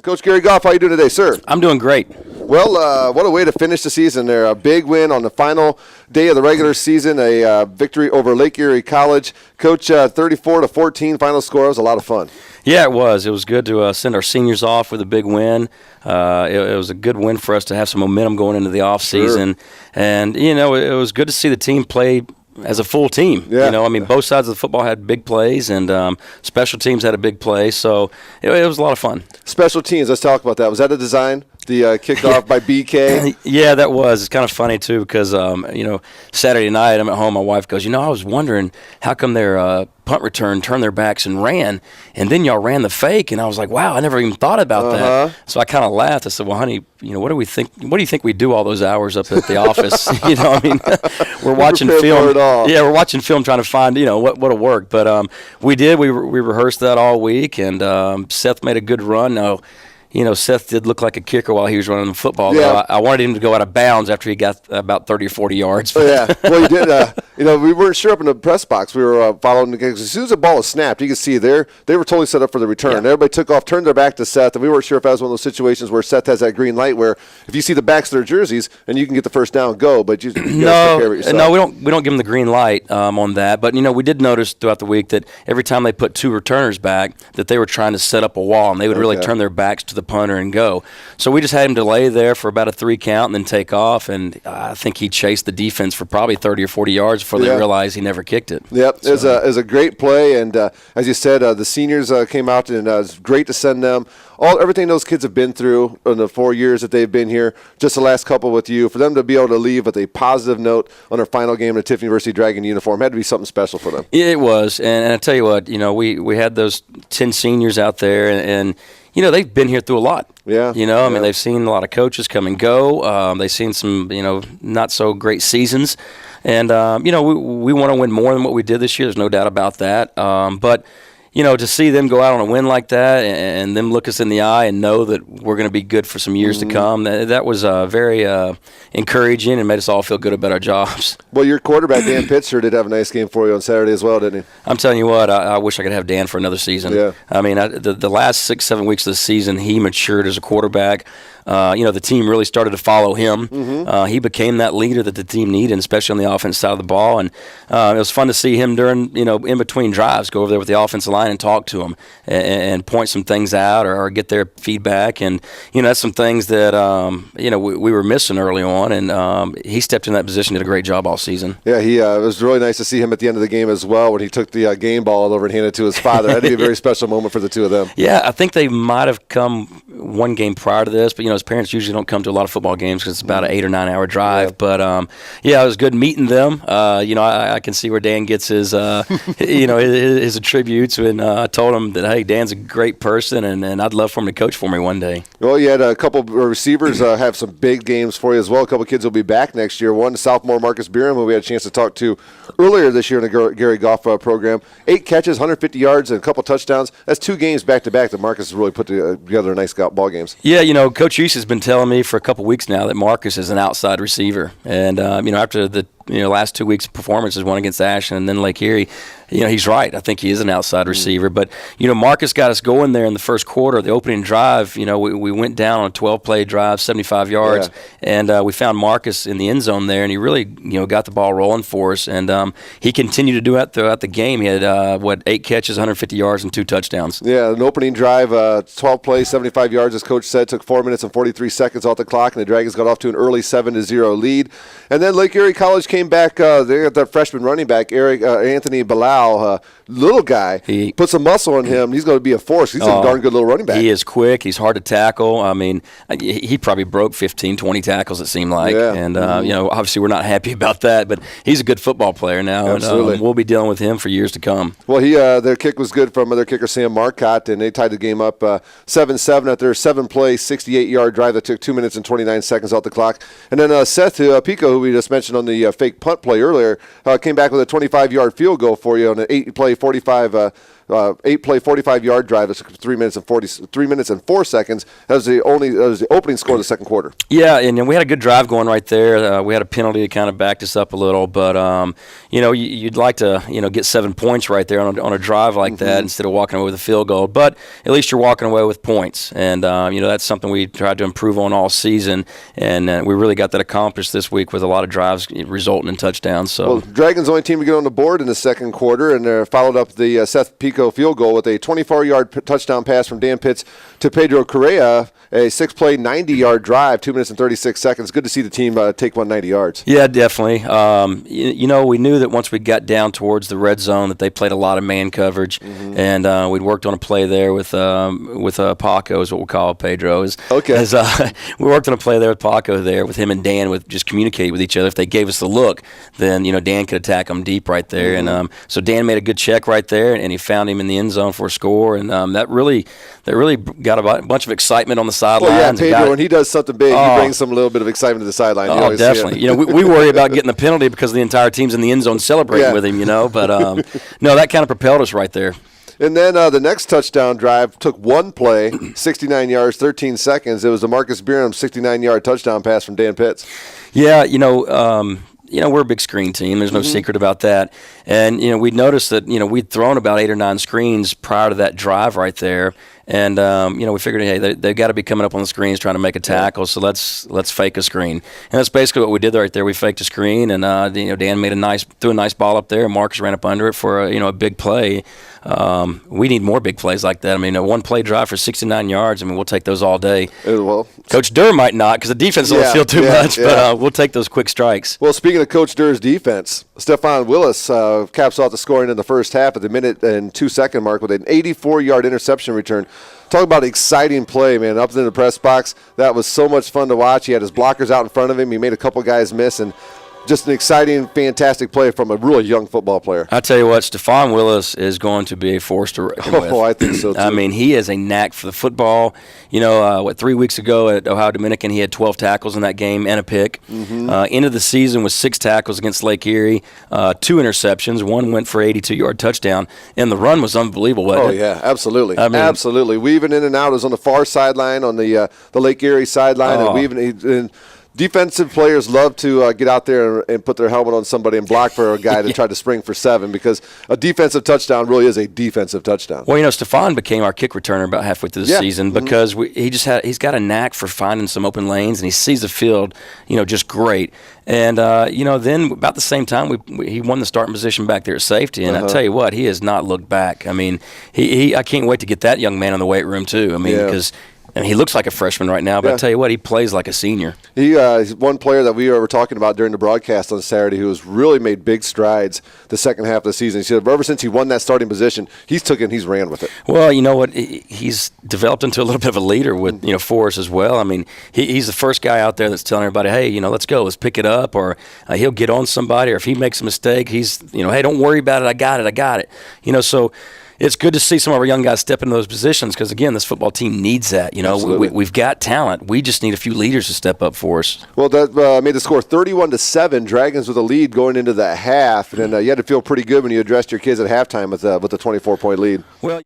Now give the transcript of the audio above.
Coach Gary Goff, how you doing today, sir? I'm doing great. Well, what a way to finish the season there. A big win on the final day of the regular season, a victory over Lake Erie College. Coach, 34-14 final score. It was a lot of fun. Yeah, it was. It was good to send our seniors off with a big win. It was a good win for us to have some momentum going into the offseason. Sure. And, it was good to see the team play as a full team. Yeah. Both sides of the football had big plays, and special teams had a big play. So it was a lot of fun. Special teams, let's talk about that. Was that a design? The kickoff by BK? Yeah, that was. It's kind of funny, too, because, Saturday night I'm at home. My wife goes, I was wondering how come their punt return turned their backs and ran, and then y'all ran the fake. And I was like, wow, I never even thought about that. So I kind of laughed. I said, well, honey, what do we think? What do you think we do all those hours up at the office? We're watching film. Yeah, we're watching film trying to find, what'll work. But we did. We rehearsed that all week, and Seth made a good run. Now, Seth did look like a kicker while he was running the football. Yeah. I wanted him to go out of bounds after he got about 30 or 40 yards. Yeah, well, he did. We weren't sure up in the press box. We were following the game. As soon as the ball was snapped, you could see they were totally set up for the return. Yeah. Everybody took off, turned their back to Seth, and we weren't sure if that was one of those situations where Seth has that green light where if you see the backs of their jerseys and you can get the first down, go. But you gotta take care of it yourself. No, we don't give them the green light on that. But we did notice throughout the week that every time they put two returners back, that they were trying to set up a wall, and they would really turn their backs to the punter and go. So we just had him delay there for about a 3 count and then take off, and I think he chased the defense for probably 30 or 40 yards before they realized he never kicked it. Yep, so. It was a great play, and as you said, the seniors came out, and it was great to send them everything those kids have been through in the 4 years that they've been here, just the last couple with you, for them to be able to leave with a positive note on their final game in a Tiffin University Dragon uniform had to be something special for them. It was, and I tell you what, we had those 10 seniors out there, and they've been here through a lot. Yeah. They've seen a lot of coaches come and go. They've seen some, not so great seasons. And, we want to win more than what we did this year. There's no doubt about that. But, to see them go out on a win like that and them look us in the eye and know that we're going to be good for some years to come, that was very encouraging and made us all feel good about our jobs. Well, your quarterback, Dan Pitzer, did have a nice game for you on Saturday as well, didn't he? I'm telling you what, I wish I could have Dan for another season. Yeah. I mean, the last 6-7 weeks of the season, he matured as a quarterback. The team really started to follow him. He became that leader that the team needed, especially on the offensive side of the ball. And it was fun to see him during, in between drives, go over there with the offensive line and talk to them and point some things out or get their feedback. And, that's some things that, we were missing early on. And he stepped in that position, did a great job all season. Yeah, it was really nice to see him at the end of the game as well when he took the game ball over and handed it to his father. That had to be a very special moment for the two of them. Yeah, I think they might have come one game prior to this, but, his parents usually don't come to a lot of football games because it's about an 8 or 9 hour drive. Yeah. But, it was good meeting them. I can see where Dan gets his, his attributes. And I told him that, hey, Dan's a great person, and I'd love for him to coach for me one day. Well, you had a couple of receivers have some big games for you as well. A couple of kids will be back next year. One, sophomore Marcus Beerham, who we had a chance to talk to earlier this year in the Gary Goff program. 8 catches, 150 yards, and a couple touchdowns. That's 2 games back-to-back that Marcus has really put together nice ball games. Yeah, Coach Reese has been telling me for a couple weeks now that Marcus is an outside receiver. And, after the last 2 weeks of performances, one against Ashland and then Lake Erie, he's right. I think he is an outside receiver. But, Marcus got us going there in the first quarter. The opening drive, we went down on a 12-play drive, 75 yards, and we found Marcus in the end zone there, and he really, got the ball rolling for us. And he continued to do that throughout the game. He had, 8 catches, 150 yards, and 2 touchdowns. Yeah, an opening drive, 12 plays, 75 yards, as Coach said, took 4 minutes and 43 seconds off the clock, and the Dragons got off to an early 7-0 lead. And then Lake Erie College came back. They got their freshman running back, Anthony Bilal, little guy. He put some muscle on him. He's going to be a force. He's a darn good little running back. He is quick. He's hard to tackle. I mean, he probably broke 15, 20 tackles, it seemed like. Yeah. And, obviously we're not happy about that, but he's a good football player now. Absolutely. And we'll be dealing with him for years to come. Well, their kick was good from their kicker, Sam Marcotte, and they tied the game up 7-7 at their 7-play, 68-yard drive that took 2 minutes and 29 seconds off the clock. And then Seth Pico, who we just mentioned on the fake punt play earlier, came back with a 25-yard field goal for you on an 8-play, 45 8-play, 45-yard drive. It took 3 minutes and 4 seconds. That was the opening score of the second quarter. Yeah, and we had a good drive going right there. We had a penalty that kind of backed us up a little, but you'd like to get 7 points right there on a drive like that instead of walking away with a field goal. But at least you're walking away with points, and that's something we tried to improve on all season, and we really got that accomplished this week with a lot of drives resulting in touchdowns. So, well, Dragons' only team to get on the board in the second quarter, and they followed up the Seth Pico field goal with a 24-yard touchdown pass from Dan Pitts to Pedro Correa, a 6-play, 90-yard drive, 2 minutes and 36 seconds. Good to see the team take 190 yards. Yeah, definitely. We knew that once we got down towards the red zone that they played a lot of man coverage, and we'd worked on a play there with Paco, is what we call Pedro. Okay. We worked on a play there with Paco there, with him and Dan, with just communicate with each other. If they gave us the look, then Dan could attack them deep right there, and so Dan made a good check right there, and he found him in the end zone for a score, and that really got a bunch of excitement on the sideline. Well, yeah, Pedro, when he does something big, he brings some little bit of excitement to the sideline. Oh, definitely. We worry about getting the penalty because the entire team's in the end zone celebrating with him, but no, that kind of propelled us right there. And then the next touchdown drive took one play, 69 yards, 13 seconds. It was a Marcus Beerham 69-yard touchdown pass from Dan Pitts. Yeah, we're a big screen team. There's no secret about that. And, we noticed that, we'd thrown about 8 or 9 screens prior to that drive right there. And, we figured, hey, they've got to be coming up on the screens trying to make a tackle, so let's fake a screen. And that's basically what we did right there. We faked a screen, and, Dan threw a nice ball up there, and Marcus ran up under it for a big play. We need more big plays like that. I mean, a one-play drive for 69 yards, we'll take those all day. Well, Coach Durr might not because the defense doesn't feel too much, but we'll take those quick strikes. Well, speaking of Coach Durr's defense, Stephon Willis caps off the scoring in the first half at the minute and 2-second mark with an 84-yard interception return. Talk about exciting play, man. Up in the press box, that was so much fun to watch. He had his blockers out in front of him. He made a couple guys miss, and just an exciting, fantastic play from a really young football player. I tell you what, Stephon Willis is going to be a force to reckon with. Oh, I think so, too. He has a knack for the football. 3 weeks ago at Ohio Dominican, he had 12 tackles in that game and a pick. End of the season with 6 tackles against Lake Erie, 2 interceptions. One went for 82-yard touchdown, and the run was unbelievable, wasn't it? Yeah, absolutely. Absolutely. Weaving in and out. It was on the far sideline, on the Lake Erie sideline, and weaving defensive players love to get out there and put their helmet on somebody and block for a guy to try to spring for 7, because a defensive touchdown really is a defensive touchdown. Well, Stephon became our kick returner about halfway through the season because he's got a knack for finding some open lanes, and he sees the field, just great. And, then about the same time, he won the starting position back there at safety. And I tell you what, he has not looked back. I can't wait to get that young man in the weight room, too. Because he looks like a freshman right now, but I tell you what, he plays like a senior. He's one player that we were talking about during the broadcast on Saturday who has really made big strides the second half of the season. He said ever since he won that starting position, he's ran with it. Well, you know what? He's developed into a little bit of a leader with for us as well. He's the first guy out there that's telling everybody, hey, let's go, let's pick it up, or he'll get on somebody, or if he makes a mistake, he's hey, don't worry about it, I got it. So it's good to see some of our young guys step into those positions because, again, this football team needs that. We've got talent. We just need a few leaders to step up for us. Well, that made the score 31-7. Dragons with a lead going into the half, and you had to feel pretty good when you addressed your kids at halftime with a 24-point lead. Well.